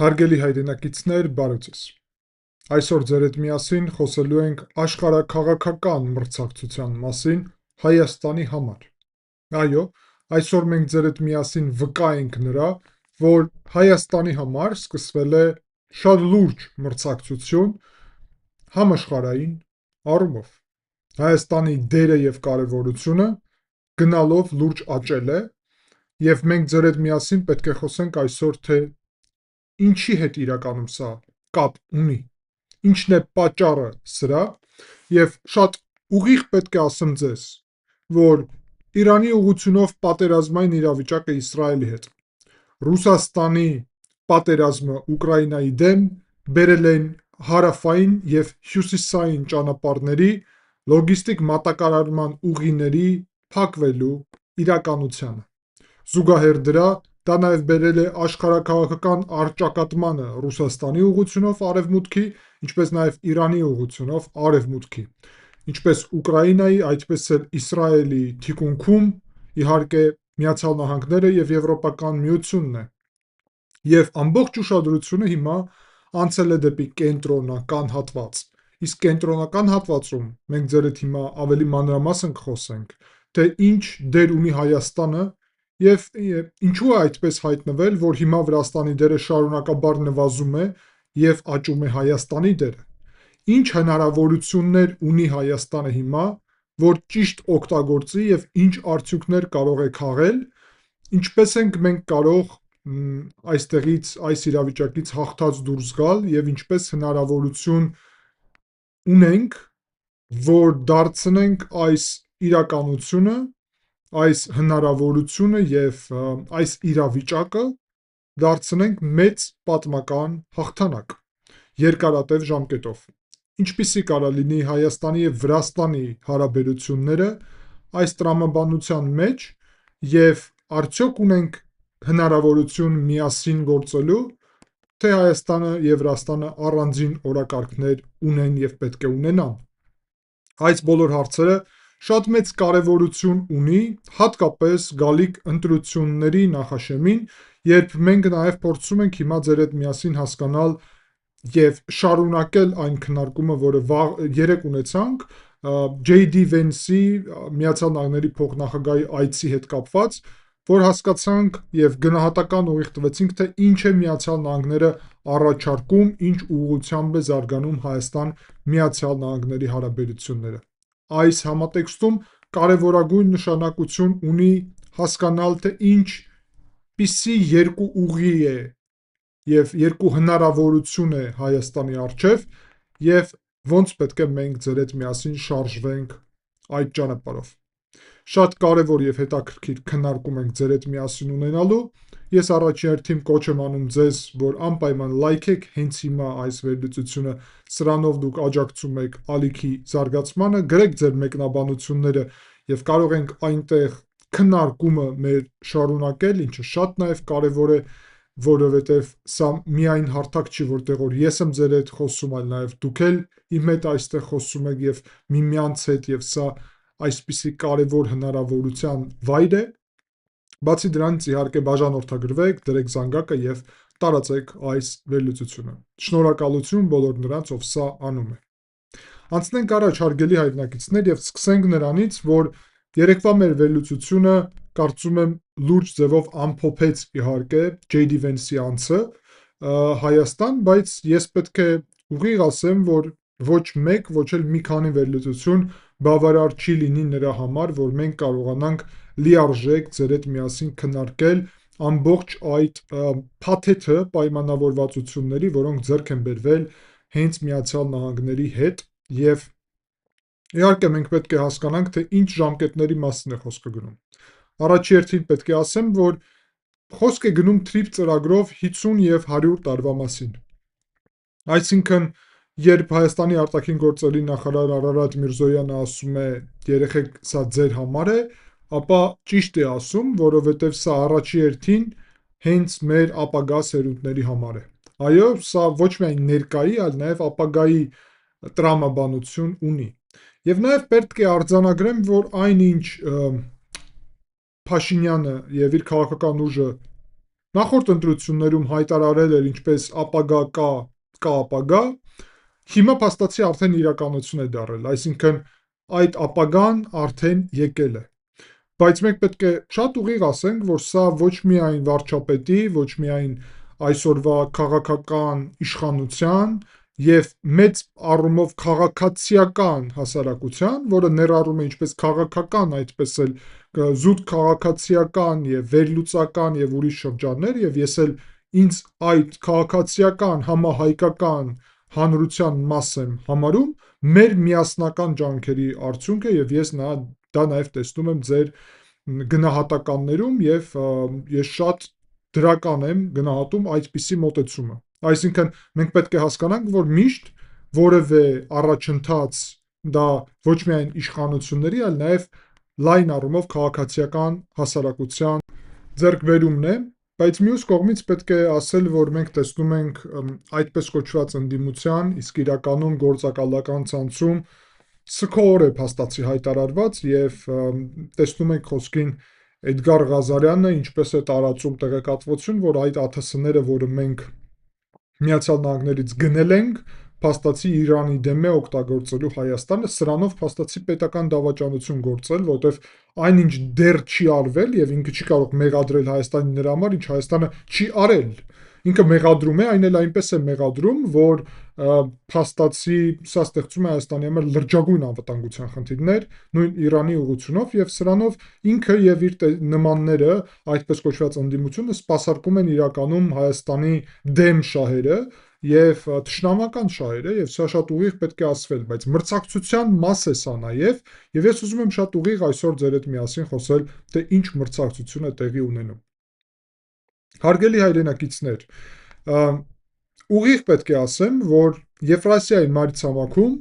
Հարգելի հայրենակիցներ, բարև ձեզ։ Այսօր ձեր հետ միասին խոսելու ենք աշխարհաքաղաքական մրցակցության մասին Հայաստանի համար։ Այո, այսօր մենք ձեր հետ միասին վկա ենք նրա, որ Հայաստանի համար սկսվել է շատ լուրջ մրցակցություն համաշխարհային առումով։ Հայաստանի դերը եւ կարևորությունը գնալով լուրջ աճել է, եւ մենք ձեր հետ միասին պետք է խոսենք այսօր թե ինչի հետ իրականում սա կապ ունի, ինչն է պատճառը սրա, եւ շատ ուղիղ պետք է ասեմ ձեզ, որ Իրանի ուղղությունով պատերազմային իրավիճակը Իսրայելի հետ, Ռուսաստանի պատերազմը Ուկրաինայի դեմ բերել են հարավային եւ հյուսիսային ճանապարհների լոգիստիկ մատակարարման ուղիների փակվելու իրականությանը։ Զուգահեռ դրա դա նաև բերել է աշխարհաքաղաքական առճակատմանը Ռուսաստանի ուղղությունով արևմուտքի, ինչպես նաև Իրանի ուղղությունով արևմուտքի, ինչպես Ուկրաինայի, այդպես էլ Իսրայելի թիկունքում, իհարկե Միացյալ Նահանգները եւ Եվրոպական միությունն է։ Եվ ամբողջ ուշադրությունը հիմա անցել է դեպի կենտրոնական հատված։ Իսկ կենտրոնական հատվածում մենք ձեր հետ հիմա ավելի մանրամասն կխոսենք, թե ինչ դեր ունի Հայաստանը եւ ինչու է այդպես հայտնվել, որ հիմա Վրաստանի դերը շարունակաբար նվազում է եւ աճում է Հայաստանի դերը։ Ինչ հնարավորություններ ունի Հայաստանը հիմա, որ ճիշտ օգտագործի եւ ինչ արդյունքներ կարող է քաղել, ինչպես ենք մենք կարող այստեղից, այս իրավիճակից հաղթած դուրս գալ եւ ինչպես հնարավորություն ունենք, որ դարձնենք այս իրականությունը, այս հնարավորությունը եւ այս իրավիճակը դարձնենք մեծ պատմական հաղթանակ երկարատև ժամկետով։ Ինչպիսի կարա լինի Հայաստանի եւ Վրաստանի հարաբերությունները այս տրամաբանության մեջ եւ արդյոք ունենք հնարավորություն միասին գործելու, թե Հայաստանը եւ Վրաստանը առանձին օրակարգներ ունեն եւ պետք է ունենան։ Այս բոլոր հարցերը շատ մեծ կարևորություն ունի հատկապես գալիք ընտրությունների նախաշեմին, երբ մենք նաև փորձում ենք հիմա ձեր հետ միասին հասկանալ եւ շարունակել այն քննարկումը, որը երեք ունեցանք JD Vance-ի Միացյալ Նահանգների փոխնախագահի այցի հետ կապված, որ հասկացանք եւ գնահատական ուղիղ տվեցինք, թե ինչ է Միացյալ Նահանգները առաջարկում, ինչ ուղղությամբ է զարգանում Հայաստան-Միացյալ Նահանգների հարաբերությունները։ Այս համատեքստում կարևորագույն նշանակություն ունի հասկանալ, թե ինչպիսի երկու ուղի է եւ երկու հնարավորություն է Հայաստանի առջեւ եւ ոնց պետք է մենք ձեր հետ միասին շարժվենք այդ ճանապարհով։ Շատ կարևոր եւ հետաքրքիր քննարկում ենք ձեր հետ միասին ունենալու։ Ես առաջին հերթին կոչ եմ անում ձեզ, որ անպայման լայքեք հենց հիմա այս վերլուծությունը, սրանով դուք աջակցում եք ալիքի զարգացմանը, գրեք ձեր մեկնաբանությունները եւ կարող ենք այնտեղ քննարկումը մեր շարունակել, ինչը շատ նաեւ կարևոր է, որովհետեւ սա միայն հարթակ չի, որտեղ որ ես եմ ձեր հետ խոսում, այլ նաեւ դուք էլ իմ հետ այստեղ խոսում եք եւ միմյանց հետ եւ սա այսպիսի կարևոր հնարավորության վայր է։ Բացի դրանից իհարկե բաժանորդագրվեք, դրեք զանգակը եւ տարածեք այս վերլուծությունը։ Շնորհակալություն բոլոր նրանց, ով սա անում է։ Անցնենք առաջ, հարգելի հայրենակիցներ, եւ սկսենք նրանից, որ երեկվա մեր վերլուծությունը կարծում եմ լուրջ ձևով ամփոփեց իհարկե JD Vance-ի անձը Հայաստան, բայց ես պետք է ուղիղ ասեմ, որ ոչ մեկ, ոչ էլ մի քանի վերլուծություն բավարար չի լինի նրա համար, որ մենք կարողանանք լիարժեք ձեր հետ միասին քննարկել ամբողջ այդ փաթեթը պայմանավորվածությունների, որոնք ձեռք են բերվել հենց Միացյալ Նահանգների հետ եւ իհարկե մենք պետք է հասկանանք, թե ինչ ժամկետների մասին է խոսքը գնում։ Առաջի հերթին պետք է ասեմ, որ խոսք է գնում TRIP ծրագրով 50 եւ 100 տարվա մասին։ Այսինքն, երբ Հայաստանի արտաքին գործերի նախարար Արարատ Միրզոյանը ասում է երեխեք սա ձեր համար է, ապա ճիշտ է ասում, որովհետև սա առաջի հերթին հենց մեր ապագա սերունդների համար է։ Այո, սա ոչ միայն ներկայի, այլ նաև ապագայի տրամաբանություն ունի։ Եվ նաև պետք է արձանագրեմ, որ այնինչ Փաշինյանը եւ իր քաղաքական ուժը նախորդ ընտրություններում հայտարարել էր ինչպես ապագա կա ապագա, հիմա փաստացի արդեն իրականություն է դարձել, այսինքն այդ ապագան արդեն եկել է։ Բայց մենք պետք է շատ ուղիղ ասենք, որ սա ոչ միայն վարչապետի, ոչ միայն այսօրվա քաղաքական իշխանության եւ մեծ առումով քաղաքացիական հասարակության, որը ներառում է ինչպես քաղաքական, այդպես էլ զուտ քաղաքացիական եւ վերլուծական եւ ուրիշ շրջաններ, եւ ես էլ ինձ այդ քաղաքացիական համահայկական հանրության մաս եմ համարում, մեր միասնական ջանքերի արդյունքը, եւ ես դա նաեւ տեսնում եմ ձեր գնահատականներում եւ ես շատ դրական եմ գնահատում այդպիսի մոտեցումը։ Այսինքն մենք պետք է հասկանանք, որ միշտ որևէ առաջընթաց դա ոչ միայն իշխանությունների, այլ նաեւ լայն առումով քաղաքացիական հասարակության ձեռքբերումն է, բայց մյուս կողմից պետք է ասել, որ մենք տեսնում ենք այդպես կոչված ընդդիմության, իսկ իրականում գործակալական ցանցում սքոր է փաստացի հայտարարված եւ տեսնում ենք խոսքին Էդգար Ղազարյանը ինչպես է տարածում տեղեկատվություն, որ այդ ԱԹՍ-ները, որը մենք Միացյալ Նահանգներից գնել ենք, փաստացի Իրանի դեմ է օգտագործելու Հայաստանը, սրանով փաստացի պետական դավաճանություն գործել, որտեվ այնինչ դեռ չի արվել եւ ինքը չի կարող մեղադրել Հայաստանի նրա համար, ինչ Հայաստանը չի արել։ Ինքը մեղադրում է, այն էլ այնպես է մեղադրում, որ փաստացի սա ստեղծում է Հայաստանի համար լրջագույն անվտանգության խնդիրներ, նույն Իրանի ուղղությունով եւ սրանով ինքը եւ իր նմանները, այդպես կոչված ընդդիմությունը սպասարկում են իրականում Հայաստանի դեմ շահերը եւ թշնամական շահերը եւ սա շատ ուղիղ պետք է ասվել, բայց մրցակցության մաս է սա եւ ես ուզում եմ շատ ուղիղ այսօր ձեր հետ միասին խոսել, թե ինչ մրցակցություն է տեղի ունենում։ Հարգելի հայրենակիցներ, ուղիղ պետք է ասեմ, որ Եվրասիայի մայրցամաքում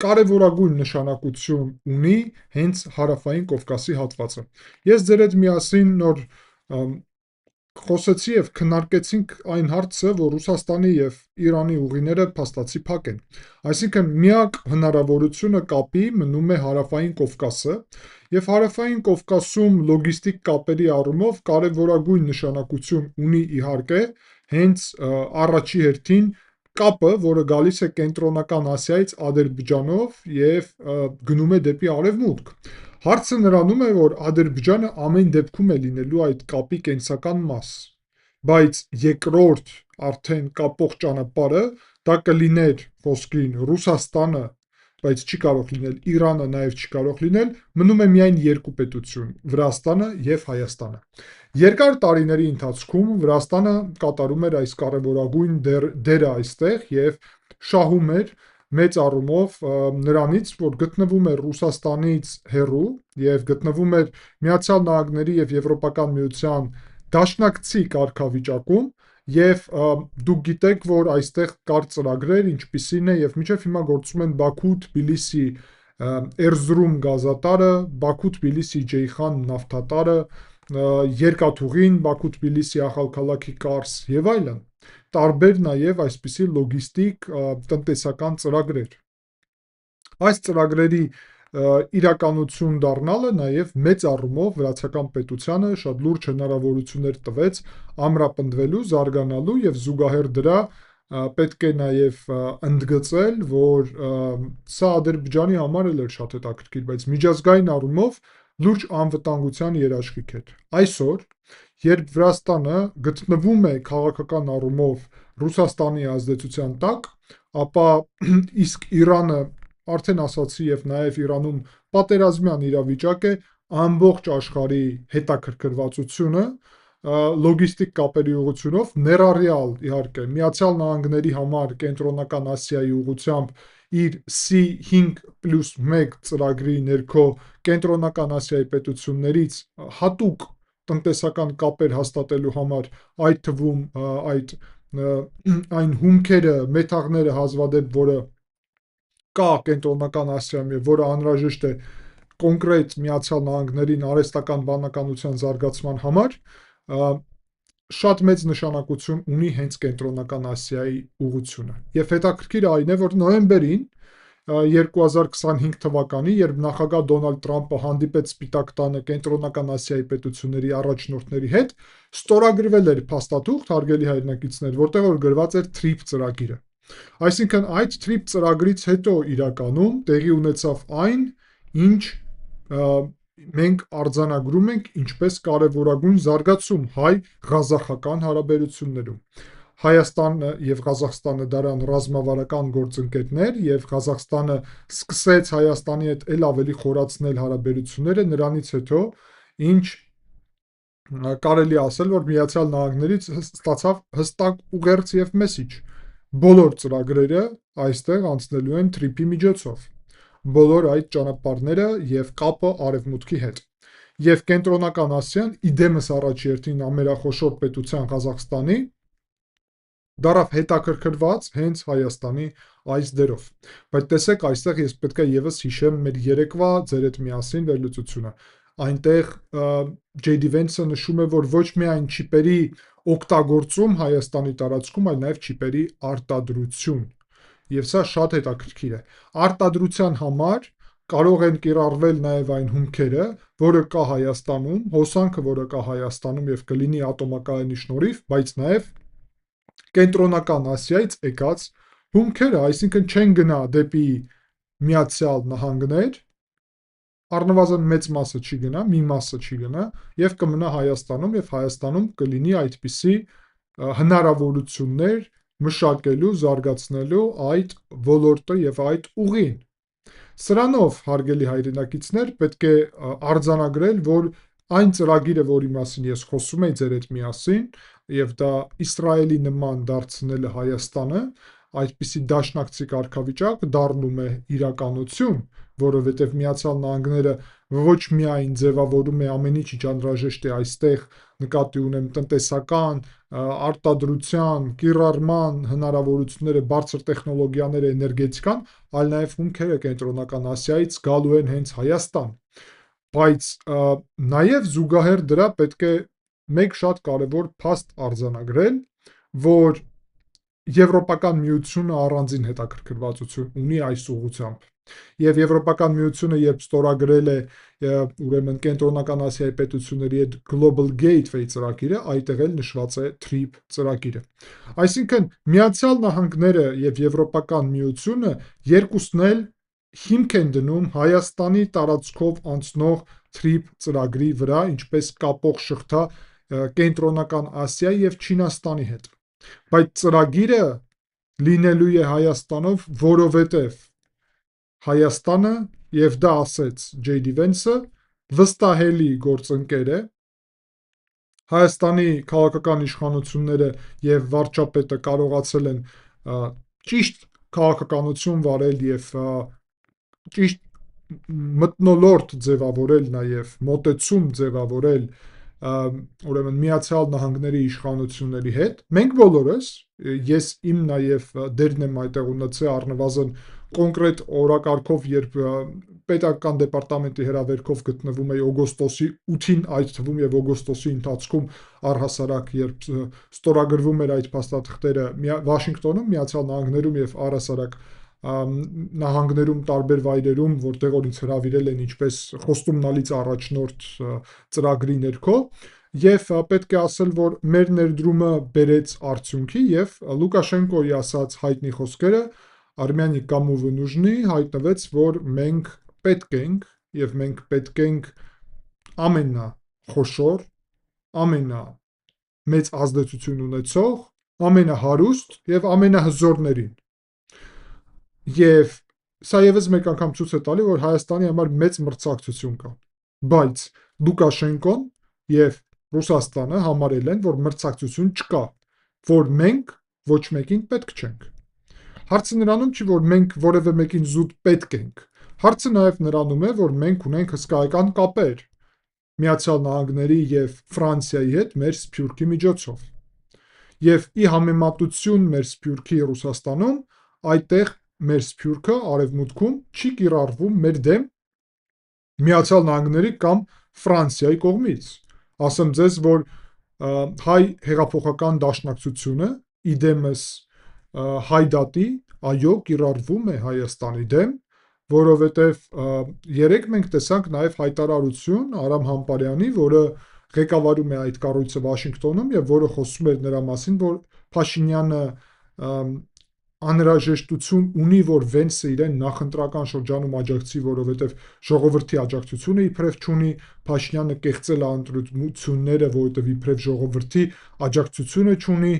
կարևորագույն նշանակություն ունի հենց հարավային Կովկասի հատվածը։ Ես ձեր հետ միասին նոր խոսեցի եւ քննարկեցինք այն հարցը, որ Ռուսաստանի եւ Իրանի ուղիները փաստացի փակ են։ Այսինքն միակ հնարավորությունը կապի մնում է հարավային Կովկասը եւ հարավային Կովկասում լոգիստիկ կապերի առումով կարևորագույն նշանակություն ունի իհարկե հենց առաջի հերթին կապը, որը գալիս է կենտրոնական Ասիայից Ադրբեջանով եւ գնում է դեպի արևմուտք։ Հարցը նրանում է, որ Ադրբեջանը ամեն դեպքում է լինելու այդ կապի կենսական մաս, բայց երկրորդ արդեն կապող ճանապարհը դա կլիներ խոսքին Ռուսաստանը, բայց չի կարող լինել Իրանը, նաեւ չի կարող լինել, մնում է միայն երկու պետություն՝ Վրաստանը եւ Հայաստանը։ Երկար տարիների ընթացքում Վրաստանը կատարում էր այս կարևորագույն դերը այստեղ եւ շահում էր մեծ առումով նրանից, որ գտնվում էր Ռուսաստանից հեռու եւ գտնվում էր Միացյալ Նահանգների եւ Եվրոպական միության դաշնակցի կարգավիճակում եւ դուք գիտեք, որ այստեղ կար ծրագրեր, ինչպիսին է եւ մինչեւ հիմա գործում են Բաքու-Թբիլիսի Էրզրում գազատարը, Բաքու-Թբիլիսի-Ջեյխան նավթատարը, երկաթուղին Բաքու-Թբիլիսի ախալքալաքի Կարս եւ այլն, տարբեր նաեւ այսպիսի լոգիստիկ տնտեսական ծրագրեր։ Այս ծրագրերի իրականություն դառնալը նաեւ մեծ առումով վրացական պետությանը շատ լուրջ հնարավորություններ տվեց ամրապնդվելու, զարգանալու եւ զուգահեռ դրա պետք է նաեւ ընդգծել, որ սա Ադրբեջանի համար էլ էր շատ հետաքրքիր, բայց միջազգային առումով լուրջ անվտանգության երաշխիք էր։ Այսօր, երբ Վրաստանը գտնվում է քաղաքական առումով Ռուսաստանի ազդեցության տակ, ապա իսկ Իրանը արդեն ասացի եւ նաեւ Իրանում պատերազմյան իրավիճակ է, ամբողջ աշխարհի հետաքրքրվածությունը լոգիստիկ կապերի ուղղությունով ներառյալ իհարկե Միացյալ Նահանգների համար կենտրոնական Ասիայի ուղղությամբ իր C5+1 ծրագրի ներքո կենտրոնական Ասիայի պետություններից հատուկ տնտեսական կապեր հաստատելու համար, այդ թվում այն հումքերը, մետաղները հազվադեպ, որը կա կենտրոնական Ասիայում եւ որը անհրաժեշտ է կոնկրետ Միացյալ Նահանգներին արհեստական բանականության զարգացման համար, շատ մեծ նշանակություն ունի հենց կենտրոնական Ասիայի ուղղությունը։ Եվ հետաքրքիրը այն է, որ նոյեմբերին 2025 թվականի, երբ նախագահ Դոնալդ Տրամպը հանդիպեց Սպիտակ տանը Կենտրոնական Ասիայի պետությունների առաջնորդների հետ, ստորագրվել էր փաստաթուղթ, հարգելի հայրենակիցներ, որտեղ որ գրված էր TRIP ծրագիրը։ Այսինքն այդ TRIP ծրագրից հետո իրականում տեղի ունեցավ այն, ինչ մենք արձանագրում ենք ինչպես կարևորագույն զարգացում հայ-ղազախական հարաբերություններում։ Հայաստանը եւ Ղազախստանը դարան ռազմավարական գործընկերներ եւ Ղազախստանը սկսեց Հայաստանի հետ ել ավելի խորացնել հարաբերությունները նրանից հետո, ինչ կարելի ասել, որ Միացյալ Նահանգներից ստացավ հստակ ուղերձ եւ մեսիջ։ Բոլոր ծրագրերը այստեղ անցնելու են TRIP-ի միջոցով։ Բոլոր այդ ճանապարհները եւ կապը արևմուտքի հետ։ Եվ Կենտրոնական Ասիան իդեմս առաջերտին ամերախոշոր պետության Ղազախստանի դարավ հետաքրքրված հենց Հայաստանի այս դերով։ Բայց տեսեք, այստեղ ես պետք է եւս հիշեմ մեր երեկվա ձեր հետ միասին վերլուծությունը։ Այնտեղ J.D. Vance-ը նշում է, որ ոչ միայն չիպերի օգտագործում Հայաստանի տարածքում, այլ նաեւ չիպերի արտադրություն։ Եվ սա շատ հետաքրքիր է։ Արտադրության համար կարող են կիրառվել նաև այն հումքերը, որը կա Հայաստանում, հոսանքը, որը կա Հայաստանում եւ կլինի ատոմակայանի շնորհիվ, բայց նաև Կենտրոնական Ասիայից եկած հումքերը, այսինքն չեն գնա դեպի Միացյալ Նահանգներ, առնվազն մեծ մասը չի գնա, մի մասը չի գնա եւ կմնա Հայաստանում եւ Հայաստանում կլինի այդպիսի հնարավորություններ մշակելու, զարգացնելու այդ ոլորտը եւ այդ ուղին։ Սրանով, հարգելի հայրենակիցներ, պետք է արձանագրել, որ այն ծրագիրը, որի մասին ես խոսում եի ձեր հետ միասին, եւ դա Իսրայելի նման դարձնելը Հայաստանը, այդպիսի դաշնակցի կարգավիճակ դառնում է իրականություն, որովհետև Միացյալ Նահանգները ոչ միայն ձևավորում է ամեն ինչ անհրաժեշտ է այստեղ, նկատի ունեմ տնտեսական, արտադրության, կիրառման հնարավորությունները, բարձր տեխնոլոգիաները, էներգետիկան, այլ նաև հումքերը Կենտրոնական Ասիայից գալու են հենց Հայաստան։ Բայց նաև զուգահեռ դրա պետք է մեկ շատ կարևոր փաստ արձանագրել, որ Եվրոպական միությունը առանձին հետաքրքրվածություն ունի այս ուղղությամբ։ Եվ Եվրոպական միությունը երբ ստորագրել է ուրեմն Կենտրոնական Ասիայի պետությունների հետ Global Gateway ծրագիրը, այդտեղ էլ նշված է TRIP ծրագիրը։ Այսինքն Միացյալ Նահանգները եւ Եվրոպական միությունը երկուսն էլ հիմք են դնում Հայաստանի տարածքով անցնող TRIP ծրագրի վրա, ինչպես կապող շղթա Կենտրոնական Ասիայի եւ Չինաստանի հետ։ Բայց ծրագիրը լինելու է Հայաստանով, որովհետև Հայաստանը, եւ դա ասեց J.D. Vance-ը, վստահելի գործընկեր է, Հայաստանի քաղաքական իշխանությունները եւ վարչապետը կարողացել են ճիշտ քաղաքականություն վարել եւ ճիշտ մթնոլորտ ձևավորել, նաեւ մոտեցում ձևավորել ուրեմն Միացյալ Նահանգների իշխանությունների հետ։ Մենք բոլորս, ես իմ նաեւ դերն եմ այդտեղ ունեցել առնվազն կոնկրետ օրակարգով, երբ պետական դեպարտամենտի հրավերքով գտնվում էի օգոստոսի 8-ին, այդ թվում եւ օգոստոսի ընթացքում առհասարակ, երբ ստորագրվում էր այդ փաստաթղթերը Վաշինգտոնում, Միացյալ Նահանգներում եւ առհասարակ նահանգներում տարբեր վայրերում, որտեղ որ ինձ հրավիրել են ինչպես խոստումնալից առաջնորդ ծրագրի ներքո, եւ պետք է ասել, որ մեր ներդրումը բերեց արդյունքի եւ Լուկաշենկոյի ասած հայտնի խոսքերը Արմենիա կամու վնուժնի հայտնվեց, որ մենք պետք ենք եւ մենք պետք ենք ամենախոշոր, ամենամեծ ազդեցություն ունեցող, ամենահարուստ եւ ամենահզորներին։ Եվ սա եւս մեկ անգամ ցույց է տալի, որ Հայաստանի համար մեծ մրցակցություն կա։ Բայց Լուկաշենկոն եւ Ռուսաստանը համարել են, որ մրցակցություն չկա, որ մենք ոչ մեկին պետք չենք։ Հարցը նրանում չի, որ մենք որևէ մեկին զուտ պետք ենք։ Հարցը նաեւ նրանում է, որ մենք ունենք հսկայական կապեր Միացյալ Նահանգների եւ Ֆրանսիայի հետ մեր սփյուռքի միջոցով։ Եվ ի համեմատություն մեր սփյուռքի Ռուսաստանում, այդտեղ մեր սփյուռքը արևմուտքում չի կիրառվում մեր դեմ Միացյալ Նահանգների կամ Ֆրանսիայի կողմից։ Ասեմ ձեզ, որ հայ հեղափոխական դաշնակցությունը իդեմս հայդատի, այո, կիրառվում է Հայաստանի դեմ, որովհետև երեք մենք տեսանք նաև հայտարարություն Արամ Համպարյանի, որը ղեկավարում է այդ կառույցը Վաշինգտոնում եւ որը խոսում էր նրա մասին, որ Փաշինյանը անհրաժեշտություն ունի, որ Վենսը իրեն նախընտրական շրջանում աջակցի, որովհետև ժողովրդի աջակցությունը իբրև չունի, Փաշինյանը կեղծել է ընտրությունները, որովհետև իբրև ժողովրդի աջակցությունը չունի,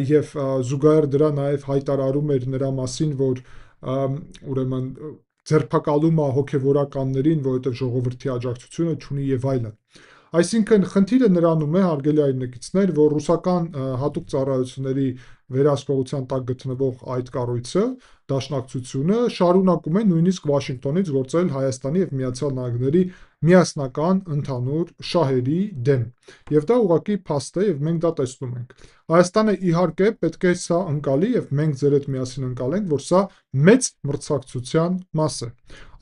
եւ զուգահեռ դրա նաև հայտարարում էր նրա մասին, որ ուրեմն ձերբակալում է հոգևորականներին, որովհետև ժողովրդի աջակցությունը չունի եւ այլն։ Այսինքն խնդիրը նրանում է, հարգելի այրենակիցներ, որ ռուսական հատուկ ծառայությունների վերահսկողության տակ գտնվող այդ կառույցը, դաշնակցությունը շարունակում է նույնիսկ Վաշինգտոնից գործել Հայաստանի եւ Միացյալ Նահանգների միասնական ընդհանուր շահերի դեմ։ Եվ դա ուղղակի փաստ է եւ մենք դա տեսնում ենք։ Հայաստանը իհարկե պետք է սա ընկալի եւ մենք ձեր հետ միասին ընկալենք, որ սա մեծ մրցակցության մաս է։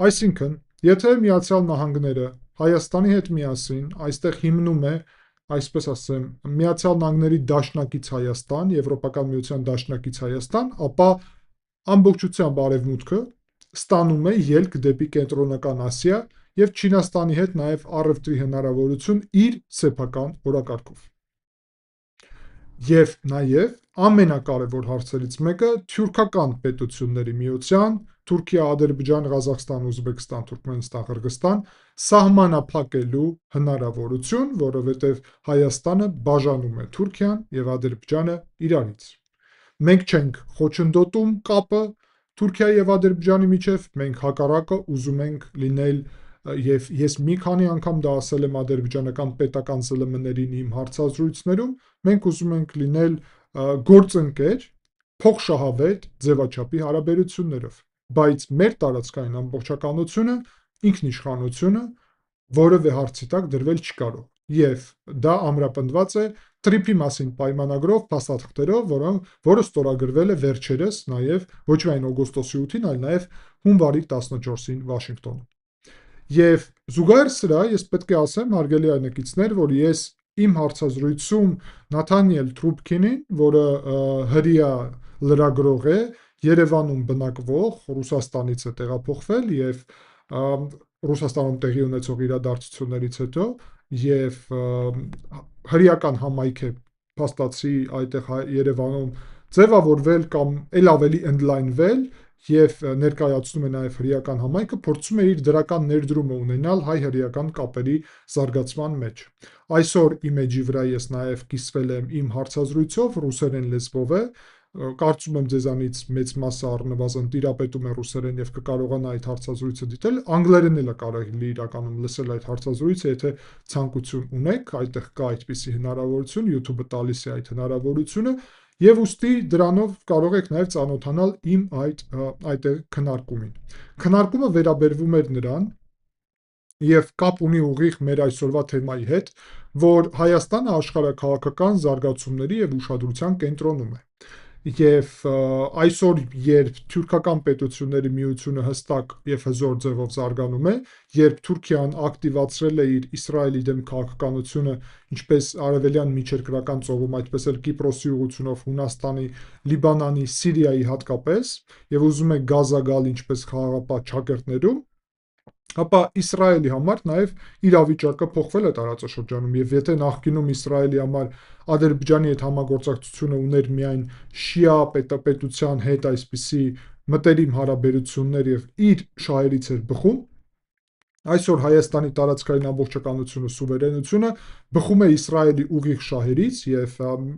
Այսինքն, եթե Միացյալ Նահանգները Հայաստանի հետ միասին այստեղ հիմնում է, այսպես ասեմ, Միացյալ Նահանգների դաշնակից Հայաստան, Եվրոպական միության դաշնակից Հայաստան, ապա ամբողջությամբ Արևմուտքը ստանում է ելք դեպի Կենտրոնական Ասիա եւ Չինաստանի հետ նաեւ առևտրի հնարավորություն իր սեփական օրակարգով։ Եվ նաեւ ամենակարևոր հարցերից մեկը թյուրքական պետությունների միության, Թուրքիա, Ադրբեջան, Ղազախստան, Ուզբեկստան, Թուրքմենստան, Ղրղստան սահմանափակելու հնարավորություն, որովհետև Հայաստանը բաժանում է Թուրքիան եւ Ադրբեջանը իրարից։ Մենք չենք խոչընդոտում կապը Թուրքիայի եւ Ադրբեջանի միջև, մենք հակառակը ուզում ենք լինել եւ ես մի քանի անգամ դա ասել եմ ադրբեջանական պետական ԶԼՄ-ներին իմ հարցազրույցներում, մենք ուզում ենք լինել գործընկեր, փոխշահավետ ձևաչափի հարաբերություններով, բայց մեր տարածքային ամբողջականությունը, ինքնիշխանությունը որևէ հարցի տակ դրվել չկարող։ Եվ դա ամրապնդված է Տրիփի մասին պայմանագրով, փաստաթղթերով, որը ստորագրվել է վերջերս նաև ոչ միայն օգոստոսի 8-ին, այլ նաև հունվարի 14-ին Վաշինգտոնում։ Եվ զուգահեռ սրա ես պետք է ասեմ, հարգելի այրենակիցներ, որ ես իմ հարցազրույցում Նաթանիել Թրուբքինին, որը հրեա լրագրող է, Երևանում բնակվող, Ռուսաստանից է տեղափոխվել եւ Ռուսաստանում տեղի ունեցող իրադարձություններից հետո եւ հրեական համայնք է փաստացի այդտեղ Երևանում ձևավորվել կամ ել ավելի ընդլայնվել եւ ներկայացնում է նաեւ հրեական համայնքը, փորձում է իր դրական ներդրումը ունենալ հայ-հրեական կապերի զարգացման մեջ։ Այսօր իմեջի վրա ես նաեւ կիսվել եմ իմ հարցազրույցով, ռուսերեն լեզվով է, կարծում եմ ձեզանից մեծ մասը առնվազն տիրապետում է ռուսերեն եւ կկարողանա այդ հարցազրույցը դիտել, անգլերեն էլ է կարելի իրականում լսել այդ հարցազրույցը, եթե ցանկություն ունեք, այդտեղ կա այդպիսի հնարավորություն, YouTube-ը տալիս է այդ հնարավորությունը, եւ ուստի դրանով կարող եք նաեւ ծանոթանալ իմ այդ քննարկումին։ Քննարկումը վերաբերվում էր նրան եւ կապ ունի ուղիղ մեր այսօրվա թեմայի հետ, որ Հայաստանը աշխարհաքաղաքական զարգացումների եւ ուշադրության կենտրոնում է։ Եվ այսօր, երբ թյուրքական պետությունների միությունը հստակ եւ հզոր ձևով զարգանում է, երբ Թուրքիան ակտիվացրել է իր Իսրայելի դեմ քաղաքականությունը ինչպես արևելյան միջերկրական ծովում, այդպես էլ Կիպրոսի ուղղությունով Հունաստանի, Լիբանանի, Սիրիայի հատկապես, եւ ուզում է Գազա գալ ինչպես խաղաղապահ ճակերտներում, ապա Իսրայելի համար նաև իրավիճակը փոխվել է տարածաշրջանում եւ եթե նախկինում Իսրայելի համար Ադրբեջանի հետ համագործակցությունը ուներ միայն շիա պետության հետ այսպիսի մտերիմ հարաբերություններ եւ իր շահերից էր բխում, այսօր Հայաստանի տարածքային ամբողջականությունը, սուվերենությունը բխում է Իսրայելի ուղիղ շահերից եւ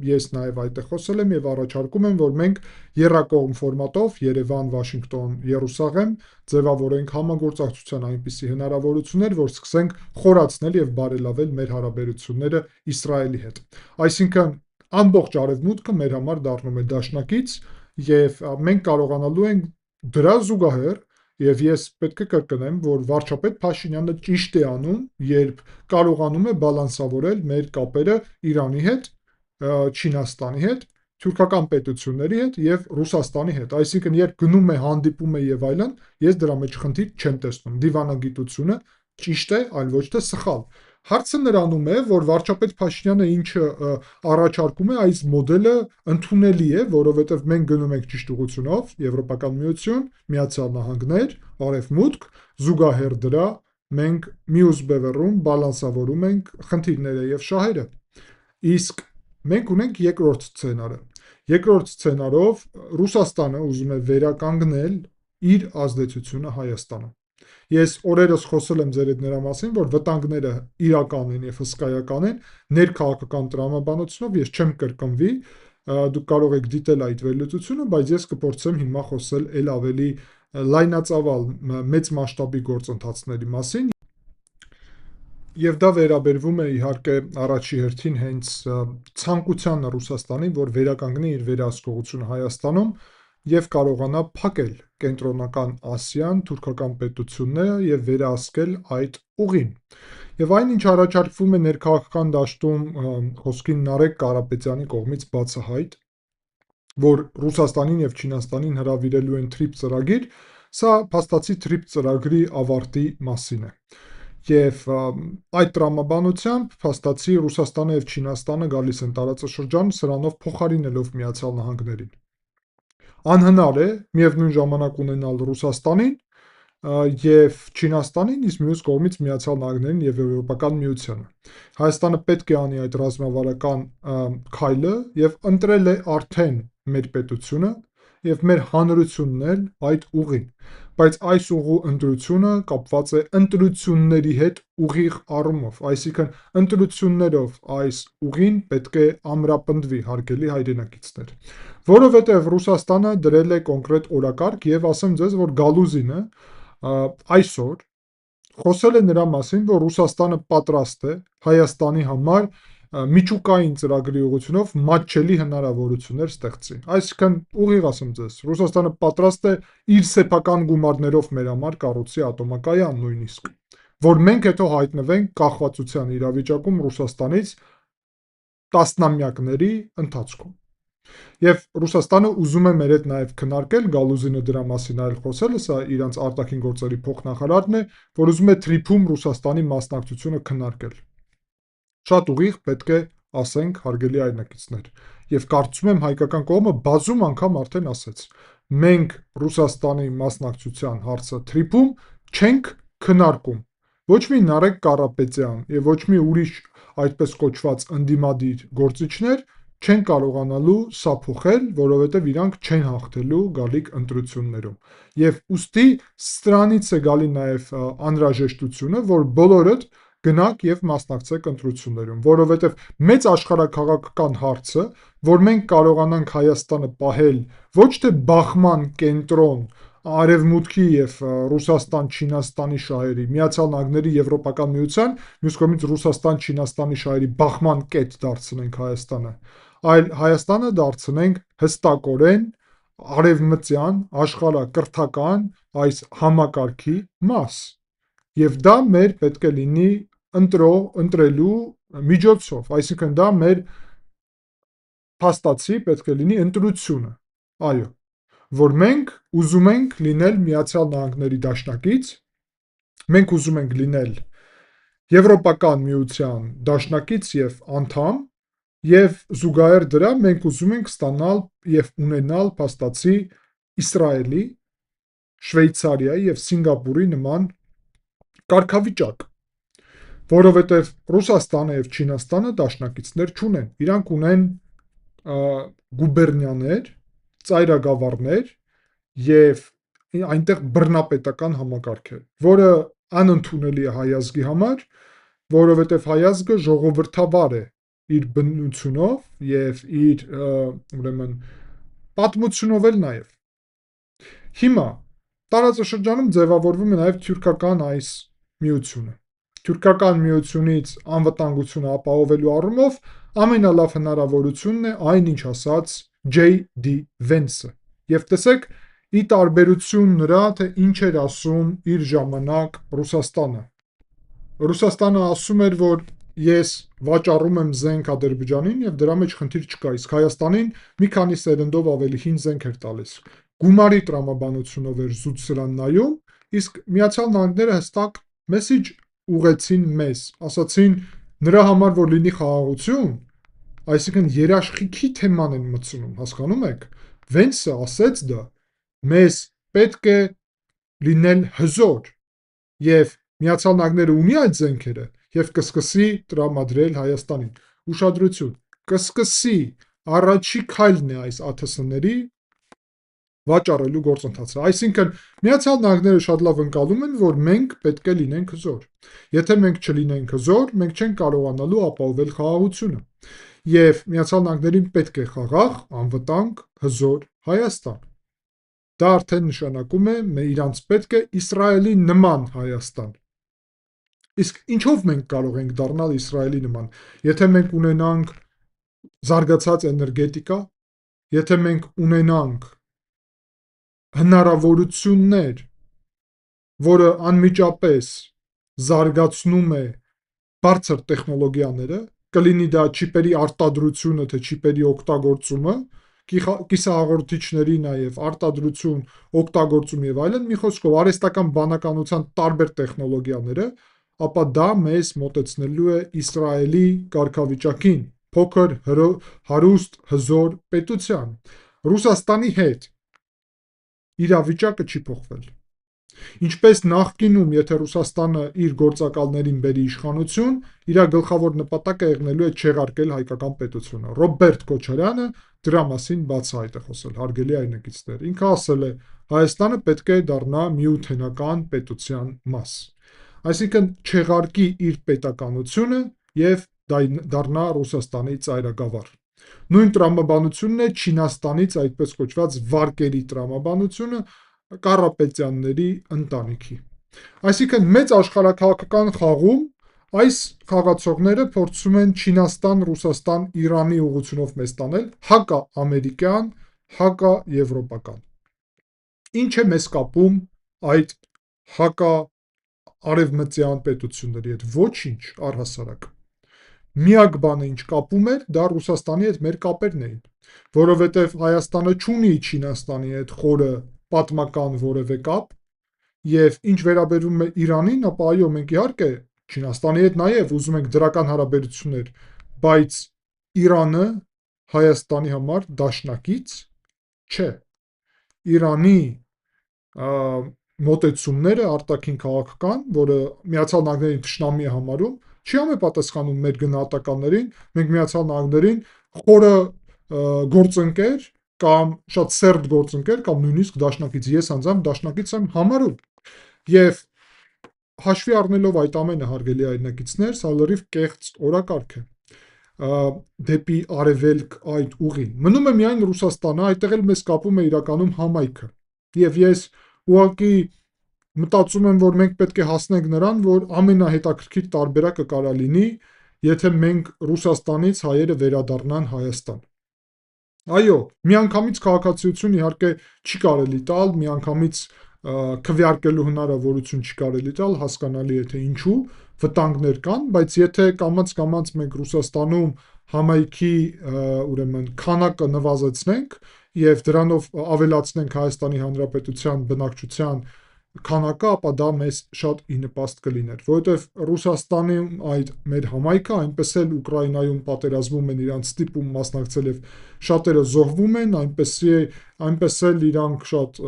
ես նաեւ այդտեղ խոսել եմ եւ առաջարկում եմ, որ մենք եռակողմ ֆորմատով Երևան, Վաշինգտոն, Երուսաղեմ ձևավորենք համագործակցության այնպիսի հնարավորություններ, որ սկսենք խորացնել եւ բարելավել մեր հարաբերությունները Իսրայելի հետ։ Այսինքն ամբողջ արևմուտքը մեր համար դառնում է դաշնակից եւ մենք կարողանալու ենք դրա զուգահեռ Եվ ես պետք է կրկնեմ, որ վարչապետ Փաշինյանը ճիշտ է անում, երբ կարողանում է բալանսավորել մեր կապերը Իրանի հետ, Չինաստանի հետ, թուրքական պետությունների հետ եւ Ռուսաստանի հետ։ Այսինքն, երբ գնում է, հանդիպում է եւ այլն, ես դրա մեջ խնդիր չեմ տեսնում։ Դիվանագիտությունը ճիշտ է, այլ ոչ թե սխալ։ Հարցը նրանում է, որ վարչապետ Փաշինյանը ինչը առաջարկում է, այս մոդելը ընդունելի է, որովհետև մենք գնում ենք ճիշտ ուղղությունով, Եվրոպական միություն, Միացյալ Նահանգներ, Արևմուտք, զուգահեռ դրա մենք մյուս բևեռում բալանսավորում ենք խնդիրները եւ շահերը։ Իսկ մենք ունենք երկրորդ սցենարը։ Երկրորդ սցենարով Ռուսաստանը ուզում է վերականգնել իր ազդեցությունը Հայաստանում։ Ես օրերս խոսել եմ ձեր հետ նրա մասին, որ վտանգները իրական են եւ հսկայական են, ներքաղաքական տրամաբանությունով ես չեմ կրկնվի, դուք կարող եք դիտել այդ վերլուծությունը, բայց ես կփորձեմ հիմա խոսել ել ավելի լայնածավալ մեծ մասշտաբի գործընթացների մասին, եւ դա վերաբերվում է իհարկե առաջի հերթին հենց ցանկությանը Ռուսաստանի, որ վերականգնի իր վերահսկողությունը Հայաստանում եւ կարողանա փակել կենտրոնական Ասիան, թուրքական պետությունները եւ վերահսկել այդ ուղին։ Եվ այնինչ առաջարկվում է ներքաղաքական դաշտում խոսքին Նարեկ Կարապետյանի կողմից բացահայտ, որ Ռուսաստանին եւ Չինաստանին հրավիրելու են TRIP ծրագիր, սա փաստացի TRIP ծրագրի ավարտի մասին է։ Եվ այդ տրամաբանությամբ փաստացի Ռուսաստանը եւ Չինաստանը գալիս են տարածաշրջան, սրանով փոխարինելով Միացյալ Նահանգներին։ Անհնար է միևնույն ժամանակ ունենալ Ռուսաստանին եւ Չինաստանին, իսկ մյուս կողմից Միացյալ Նահանգներին եւ Եվրոպական միությանը։ Հայաստանը պետք է անի այդ ռազմավարական քայլը եւ ընտրել է արդեն մեր պետությունը եւ մեր հանրությունն էլ այդ ուղին, բայց այս ուղու ընտրությունը կապված է ընտրությունների հետ ուղիղ առումով, այսինքն ընտրություններով այս ուղին պետք է ամրապնդվի, հարգելի հայրենակիցներ, որովհետեւ Ռուսաստանը դրել է կոնկրետ օրակարգ եւ ասեմ ձեզ, որ Գալուզինը այսօր խոսել է նրա մասին, որ Ռուսաստանը պատրաստ է Հայաստանի համար միջուկային ծրագրի ուղղությունով մատչելի հնարավորություններ ստեղծի։ Այսինքն ուղիղ ասեմ ձեզ, Ռուսաստանը պատրաստ է իր սեփական գումարներով մեր համար կառուցի ատոմակայան նույնիսկ, որ մենք հետո հայտնվենք կախվածության իրավիճակում Ռուսաստանից տասնամյակների ընթացքում։ Եվ Ռուսաստանը ուզում է մեր հետ նաև քննարկել, Գալուզինը դրա մասին այլ խոսել է, սա իրանց արտաքին գործերի փոխնախարարն է, որ ուզում է TRIP-ում Ռուսաստանի մասնակցությունը քննարկել։ Շատ ուղիղ պետք է ասենք, հարգելի հայրենակիցներ, եւ կարծում եմ հայկական կողմը բազում անգամ արդեն ասեց. մենք Ռուսաստանի մասնակցության հարցը TRIP-ում չենք քննարկում։ Ոչ մի Նարեկ Կարապետյան եւ ոչ մի ուրիշ այդպես կոչված ընդդիմադիր գործիչներ չեն կարողանալու սա փոխել, որովհետև իրանք չեն հաղթելու գալիք ընտրություններում։ Եվ ուստի սրանից է գալի նաև անհրաժեշտությունը, որ բոլորդ գնաք եւ մասնակցեք ընտրություններում, որովհետև մեծ աշխարհաքաղաքական հարցը, որ մենք կարողանանք Հայաստանը պահել ոչ թե բախման կենտրոն Արևմուտքի եւ Ռուսաստան-Չինաստանի շահերի, Միացյալ Նահանգների Եվրոպական միության, մյուս կողմից Ռուսաստան-Չինաստանի շահերի բախման կետ դարձնենք Հայաստանը, այլ Հայաստանը դարձնենք հստակորեն արևմտյան աշխարհակրթական այս համակարգի մաս։ Եվ դա մեր պետք է լինի ընտրելու միջոցով, այսինքն դա մեր փաստացի պետք է լինի ընտրությունը, այո, որ մենք ուզում ենք լինել Միացյալ Նահանգների դաշնակից, մենք ուզում ենք լինել Եվրոպական միության դաշնակից եւ անդամ, եւ զուգահեռ դրա մենք ուզում ենք ստանալ եւ ունենալ փաստացի Իսրայելի, Շվեյցարիայի եւ Սինգապուրի նման կարգավիճակ, որովհետեւ Ռուսաստանը եւ Չինաստանը դաշնակիցներ չունեն, իրանք ունեն գուբերնիաներ, ծայրագավառներ եւ այնտեղ բռնապետական համակարգ է, որը անընդունելի է հայ ազգի համար, որովհետեւ հայ ազգը ժողովրդավար է իր բնությունով եւ իր ուրեմն պատմությունով էլ նաեւ։ Հիմա տարածաշրջանում ձևավորվում է նաեւ թյուրքական այս միությունը։ Թյուրքական միությունից անվտանգությունը ապահովելու առումով ամենալավ հնարավորությունն է այն, ինչ ասաց J.D. Vance-ը։ Եվ տեսեք, ի տարբերություն նրա, թե ինչ էր ասում իր ժամանակ Ռուսաստանը։ Ռուսաստանը ասում էր, որ ես վաճառում եմ զենք Ադրբեջանին եւ դրա մեջ խնդիր չկա, իսկ Հայաստանին մի քանի սերնդով ավելի հին զենք էր տալիս։ Գումարի տրամաբանությունով էր զուտ սրան նայում, իսկ Միացյալ Նահանգները հստակ մեսիջ ուղեցին մեզ, ասացին նրա համար որ լինի խաղաղություն, այսինքն երաշխիքի թեման են մտցնում, հասկանում եք։ Վենսը ասեց դա, մեզ պետք է լինել հզոր, եւ Միացյալ Նահանգները ունի այդ զենքերը եւ կսկսի տրամադրել Հայաստանին։ Ուշադրություն, կսկսի, առաջի քայլն է այս ԱԹՍ-ների վաճառելու գործընթացը։ Այսինքն Միացյալ Նահանգները շատ լավ ընկալում են, որ մենք պետք է լինենք հզոր։ Եթե մենք չլինենք հզոր, մենք չենք կարողանալու ապահովել խաղաղությունը։ Եվ Միացյալ Նահանգներին պետք է խաղաղ, անվտանգ, հզոր Հայաստան։ Դա արդեն նշանակում է, իրանց պետք է Իսրայելի նման Հայաստան։ Իսկ ինչով մենք կարող ենք դառնալ Իսրայելի նման, եթե մենք ունենանք զարգացած էներգետիկա, եթե մենք ունենանք հնարավորություններ, որը անմիջապես զարգացնում է բարձր տեխնոլոգիաները, կլինի դա չիպերի արտադրությունը, թե չիպերի օգտագործումը, կիսահաղորդիչների նաև արտադրություն, օգտագործում եւ այլն, մի խոսքով արհեստական բանականության տարբեր տեխնոլոգիաները, ապա դա մեզ մոտեցնելու է Իսրայելի կարգավիճակին, փոքր, հարուստ, հզոր պետության։ Ռուսաստանի հետ իրավիճակը չի փոխվել։ Ինչպես նախկինում, եթե Ռուսաստանը իր գործակալներին բերի իշխանություն, իր գլխավոր նպատակը եղնելու է չեղարկել հայկական պետությունը։ Ռոբերտ Քոչարյանը դրա մասին բացահայտ է խոսել, հարգելի այրենակիցներ։ Ինքը ասել է, Հայաստանը պետք է դառնա միութենական պետության մաս։ Այսինքն չեղարկի իր պետականությունը եւ դառնա Ռուսաստանի ծայրագավառ։ Նույն տրամաբանությունն է Չինաստանից այդպես կոչված վարկերի տրամաբանությունը Կարապետյանների ընտանիքի։ Այսինքն մեծ աշխարհաքաղաքական խաղում այս խաղացողները փորձում են Չինաստան, Ռուսաստան, Իրանի ուղղությունով մեզ տանել, հակաամերիկյան, հակաեվրոպական։ Ինչ է մեզ կապում այդ հակաարևմտյան պետությունների հետ։ Ոչինչ, առհասարակ։ Միակ բանը, ինչ կապում էր, դա Ռուսաստանի հետ մեր կապերն էին, որովհետև Հայաստանը չունի Չինաստանի հետ խորը պատմական որևէ կապ, եւ ինչ վերաբերում է Իրանին, ապա այո, մենք իհարկե Չինաստանի հետ նաև ուզում ենք դրական հարաբերություններ, բայց Իրանը Հայաստանի համար դաշնակից չէ։ Իրանի մոտեցումները արտաքին քաղաքական, որը Միացյալ Նահանգների թշնամի է համարում, չի համապատասխանում մեր գնահատականներին, մենք Միացյալ Նահանգներին խորը գործընկեր կամ շատ սերտ գործընկեր կամ նույնիսկ դաշնակից, ես անձամբ դաշնակից եմ համարում։ Եվ հաշվի առնելով այդ ամենը, հարգելի այրենակիցներ, սա լրիվ կեղծ օրակարգ է դեպի արևելք այդ ուղին։ Մնում է միայն Ռուսաստանը, այդտեղ էլ մեզ կապում է իրականում համայնքը։ Եվ ես ուղղակի մտածում եմ, որ մենք պետք է հասնենք նրան, որ ամենահետաքրքիր տարբերակը կարա լինի, եթե մենք Ռուսաստանից հայերը վերադառնան Հայաստան։ Այո, միանգամից քաղաքացիություն իհարկե չի կարելի տալ, միանգամից քվեարկելու հնարավորություն չի կարելի տալ, հասկանալի է թե ինչու, վտանգներ կան, բայց եթե կամաց-կամաց մենք Ռուսաստանում համայնքի ուրեմն քանակը նվազեցնենք եւ դրանով ավելացնենք Հայաստանի Հանրապետության բնակչության քանակը, ապա դա մեզ շատ ի նպաստ կլիներ, որովհետեւ Ռուսաստանում այդ մեր համայնքը, այնպես էլ Ուկրաինայում պատերազմում են իրանց ստիպում մասնակցել եւ շատերը զոհվում են, այնպես էլ իրանք շատ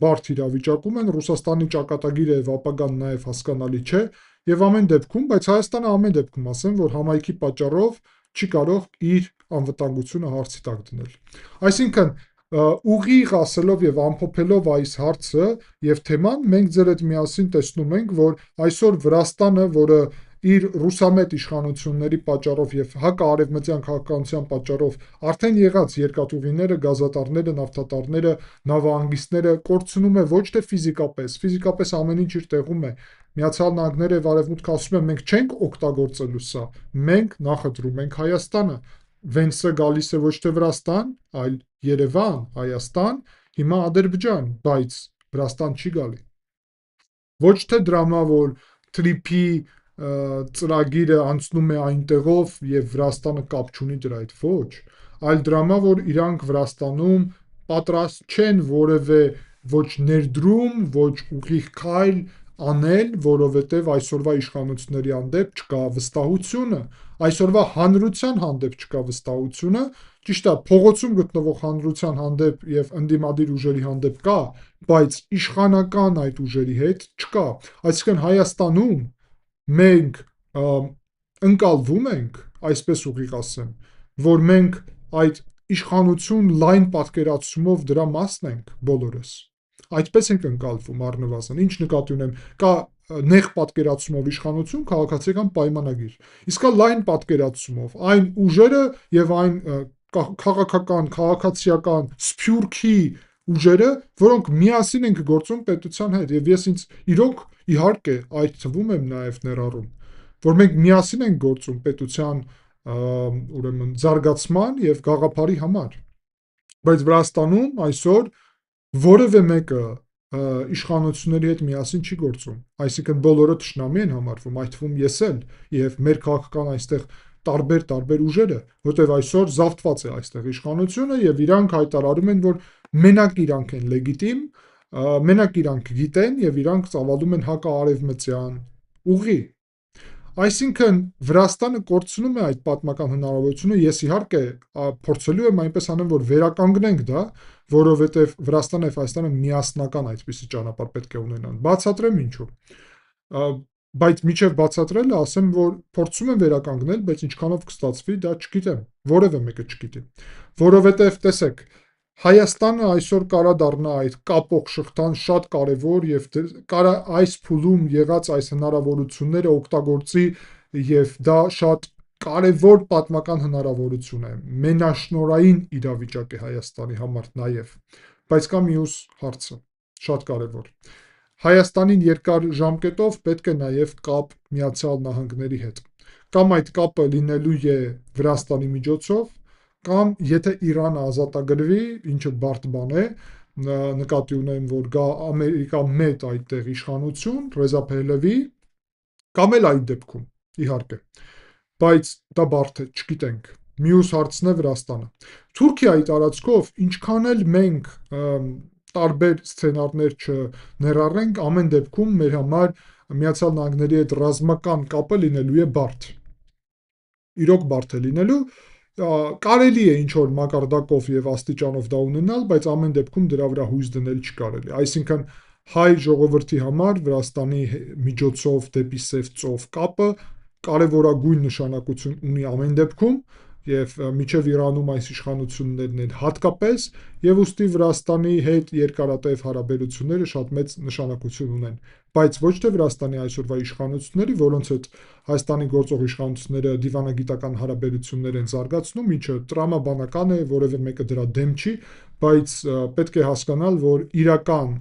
բարդ իրավիճակում են, Ռուսաստանի ճակատագիրը եւ ապագան նաեւ հասկանալի չէ եւ ամեն դեպքում, բայց Հայաստանը ամեն դեպքում ասեմ, որ համայնքի պատճառով չի կարող իր անվտանգությունը հարցի տակ դնել։ Այսինքն ուղիղ ասելով եւ ամփոփելով այս հարցը եւ թեման, մենք ձեր հետ միասին տեսնում ենք, որ այսօր Վրաստանը, որը իր ռուսամետ իշխանությունների պատճառով եւ հակաարևմտյան քաղաքականության պատճառով արդեն եղած երկաթուղիները, գազատարները, նավթատարները, նավահանգիստները կորցնում է ոչ թե ֆիզիկապես ամեն ինչ իր տեղում է։ Միացյալ Նահանգները եւ Արևմուտքը ասում են, մենք չենք օգտագործելու սա, մենք նախընտրում ենք Հայաստանը։ Վենսը գալիս է ոչ թե Վրաստան, այլ Երևան, Հայաստան, հիմա Ադրբեջան, բայց Վրաստան չի գալի։ Ոչ թե դրամա, որ Թրիփի ծրագիրը անցնում է այնտեղով եւ Վրաստանը կապ չունի դրա հետ, ոչ, այլ դրամա, որ իրանք Վրաստանում պատրաստ չեն որևէ ոչ ներդրում, ոչ ուղիղ քայլ անել, որովհետև այսօրվա իշխանությունների հանդեպ չկա վստահությունը, այսօրվա հանրության հանդեպ չկա վստահությունը, ճիշտ է, փողոցում գտնվող հանրության հանդեպ եւ ընդդիմադիր ուժերի հանդեպ կա, բայց իշխանական այդ ուժերի հետ չկա։ Այսինքն Հայաստանում մենք ընկալվում ենք, այսպես ուղիղ ասեմ, որ մենք այդ իշխանություն լայն պատկերացումով դրա մասն ենք բոլորս։ Այդպես ենք ընկալվում առնվազն։ Ինչ նկատի ունեմ, կա նեղ պատկերացումով իշխանություն, քաղաքացիական պայմանագիր։ Իսկ կա լայն պատկերացումով այն ուժերը եւ այն քաղաքական, քաղաքացիական սփյուռքի ուժերը, որոնք միասին են գործում պետության հետ, եւ ես ինձ իրոք իհարկե այդ թվում եմ նաեւ ներառում, որ մենք միասին ենք գործում պետության ուրեմն զարգացման եւ գաղափարի համար, բայց Վրաստանում այսօր որևէ մեկը իշխանությունների հետ միասին չի գործում, այսինքն բոլորը թշնամի են համարվում, այդ թվում ես էլ եւ մեր քաղաքական այստեղ տարբեր ուժերը, որտեղ այսօր զավթված է այստեղ իշխանությունը եւ իրանք հայտարարում են, որ մենակ իրանք են լեգիտիմ, մենակ իրանք գիտեն եւ իրանք ծավալում են հակաարևմտյան ուղի։ Այսինքն Վրաստանը կորցնում է այդ պատմական հնարավորությունը, ես իհարկե փորձելու եմ այնպես անեմ, որ վերականգնենք դա, որովհետև Վրաստանը եւ Հայաստանը միասնական այդպիսի ճանապարհ պետք է ունենան։ Բացատրեմ ինչու։ Բայց միջև բացատրելը ասեմ, որ փորձում եմ վերականգնել, բայց ինչքանով կստացվի, դա չգիտեմ, որևէ մեկը չգիտի։ Որովհետև տեսեք, Հայաստանը այսօր կարա դառնա այդ կապող շղթան շատ կարևոր եւ կարա այս փուլում եղած այս հնարավորությունները օգտագործի եւ դա շատ կարևոր պատմական հնարավորություն է, մենաշնորհային իրավիճակ է Հայաստանի համար նաեւ, բայց կա մյուս հարցը, շատ կարևոր։ Հայաստանին երկար ժամկետով պետք է նաեւ կապ Միացյալ Նահանգների հետ։ Կամ այդ կապը լինելու է Վրաստանի միջոցով, կամ եթե Իրանը ազատագրվի, ինչը բարդ բան է, նկատի ունեմ, որ գա Ամերիկա մեծ այդտեղ իշխանություն, Ռեզա Փեհլևի, կամ էլ այդ դեպքում, իհարկե, բայց դա բարդ է, չգիտենք։ Մյուս հարցն է Վրաստանը։ Թուրքիայի տարածքով ինչքան էլ մենք տարբեր սցենարներ չներառենք, ամեն դեպքում մեր համար Միացյալ Նահանգների հետ ռազմական կապը լինելու է բարդ։ Իրոք բարդ է լինելու, կարելի է ինչ-որ մակարդակով եւ աստիճանով դա ունենալ, բայց ամեն դեպքում դրա վրա հույս դնել չկարելի։ Այսինքն հայ ժողովրդի համար Վրաստանի միջոցով դեպի Սև ծով կապը կարևորագույն նշանակություն ունի ամեն դեպքում եւ միջև Իրանում այս իշխանություններն են հատկապես եւ ուստի Վրաստանի հետ երկարատև հարաբերությունները շատ մեծ նշանակություն ունեն, բայց ոչ թե Վրաստանի այսօրվա իշխանությունների, որոնց հետ Հայաստանի գործող իշխանությունները դիվանագիտական հարաբերություններ են զարգացնում, ինչը տրամաբանական է, որևէ մեկը դրա դեմ չի, բայց պետք է հասկանալ, որ իրական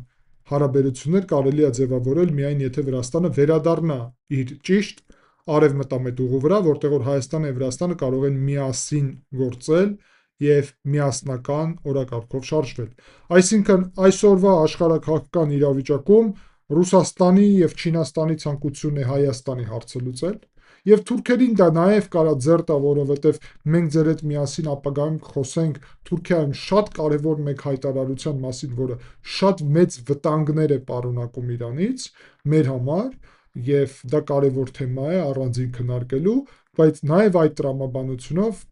հարաբերություններ կարելի է ձևավորել միայն եթե Վրաստանը վերադառնա իր ճիշտ արևմտամետուղու վրա, որտեղ որ Հայաստանը եւ Վրաստանը կարող են միասին գործել եւ միասնական օրակարգով շարժվել։ Այսինքն այսօրվա աշխարհակաղակական իրավիճակում Ռուսաստանի եւ Չինաստանի ցանկությունն է Հայաստանի հարցը լուծել եւ թուրքերին դա նաեւ կարա ձեռ տա, որովհետեւ մենք ձեր հետ միասին ապագայում կխոսենք Թուրքիայում շատ կարեւոր մեկ հայտարարության մասին, որը շատ մեծ վտանգներ է պարունակում Իրանից մեր համար եւ դա կարևոր թեմա է առանձին քննարկելու, բայց նաեւ այդ տրամաբանությունով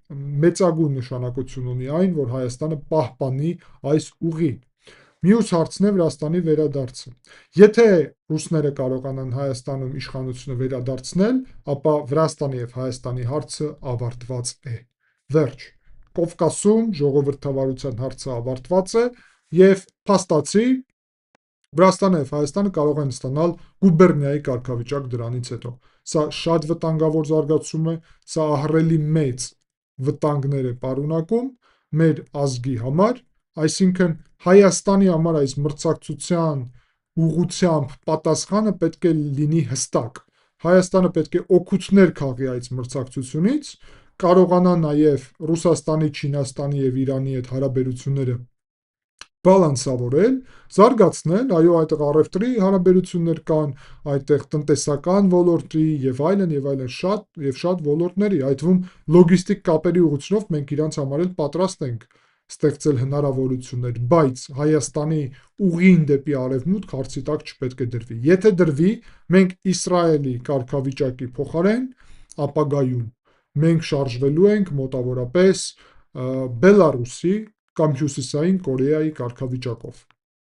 մեծագույն նշանակություն ունի այն, որ Հայաստանը պահպանի այս ուղին։ Մյուս հարցն է Վրաստանի վերադարձը։ Եթե ռուսները կարողանան Հայաստանում իշխանությունը վերադարձնել, ապա Վրաստանի եւ Հայաստանի հարցը ավարտված է։ Վերջ։ Կովկասում ժողովրդավարության հարցը ավարտված է եւ փաստացի Վրաստանը եւ Հայաստանը կարող են ստանալ գուբերնիայի կարգավիճակ դրանից հետո։ Սա շատ վտանգավոր զարգացում է, սա ահռելի մեծ վտանգներ է պարունակում մեր ազգի համար, այսինքն Հայաստանի համար այս մրցակցության ուղղությամբ պատասխանը պետք է լինի հստակ։ Հայաստանը պետք է օգուտներ քաղի այդ մրցակցությունից, կարողանա նաեւ Ռուսաստանի, Չինաստանի եւ Իրանի հետ հարաբերությունները բալանսավորել, զարգացնել, այո, այդտեղ առևտրի հարաբերություններ կան, այդտեղ տնտեսական ոլորտի եւ այլն շատ ոլորտների, այդ թվում լոգիստիկ կապերի ուղղությունով մենք իրանց համար էլ պատրաստ ենք ստեղծել հնարավորություններ, բայց Հայաստանի ուղին դեպի արևմուտք հարցի տակ չպետք է դրվի։ Եթե դրվի, մենք Իսրայելի կարգավիճակի փոխարեն ապագայում մենք շարժվելու ենք մոտավորապես Բելարուսի կամ Հյուսիսային Կորեայի կարգավիճակով։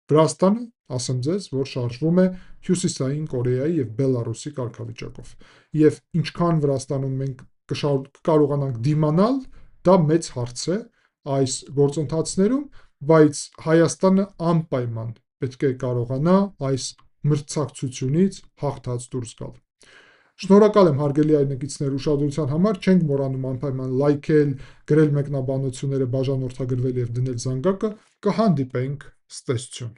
Վրաստանը, ասեմ ձեզ, որ շարժվում է Հյուսիսային Կորեայի եւ Բելարուսի կարգավիճակով։ Եվ ինչքան Վրաստանում մենք կկարողանանք դիմանալ, դա մեծ հարց է այս գործընթացներում, բայց Հայաստանը անպայման պետք է կարողանա այս մրցակցությունից հաղթած դուրս գալ։ Շնորհակալ եմ հարգելի այրենակիցներ ուշադրության համար, չենք մոռանում անպայման լայքել, գրել մեկնաբանությունները, բաժանորդագրվել եւ դնել զանգակը, կհանդիպենք, ցտեսություն։